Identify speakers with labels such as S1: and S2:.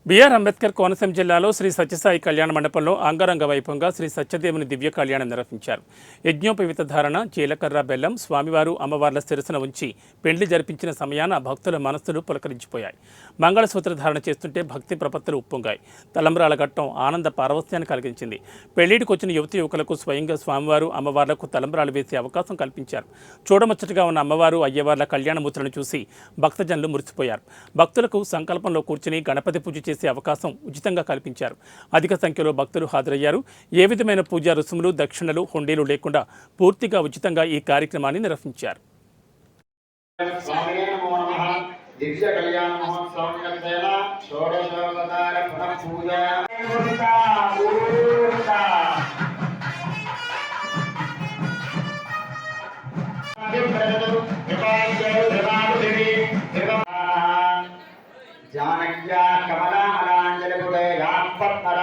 S1: BR Ambedkar Konaseema జిల్లాలో శ్రీ సత్యసాయి కళ్యాణ మండపంలో అంగరంగ వైభవంగా శ్రీ సత్యదేవుని దివ్య కళ్యాణం నిర్వహించారు. యజ్ఞోపవిత ధారణ, జీలకర్ర బెల్లం, స్వామివారు అమ్మవార్ల శిరసున ఉంచి పెండ్లి జరిపించిన సమయాన భక్తుల మనస్సులు పులకరించిపోయాయి. మంగళసూత్ర ధారణ చేస్తుంటే భక్తి ప్రపత్తులు ఉప్పొంగాయి. తలంబ్రాల ఘట్టం ఆనంద పారవస్యాన్ని కలిగించింది. పెళ్లిడికి వచ్చిన యువతి యువకులకు స్వయంగా స్వామివారు అమ్మవార్లకు తలంబ్రాలు వేసే అవకాశం కల్పించారు. చూడముచ్చటగా ఉన్న అమ్మవారు అయ్యవార్ల కళ్యాణమూర్తులను చూసి భక్తజనులు మురిసిపోయారు. భక్తులకు సంకల్పంలో కూర్చుని గణపతి పూజ చేసే అవకాశం ఉచితంగా కల్పించారు. అధిక సంఖ్యలో భక్తులు హాజరయ్యారు. ఏ విధమైన పూజా రుసుములు, దక్షిణలు, హుండీలు లేకుండా పూర్తిగా ఉచితంగా ఈ కార్యక్రమాన్ని నిర్వహించారు.
S2: जानक्या कमलामलाञ्जलिपुटे यापत्नरा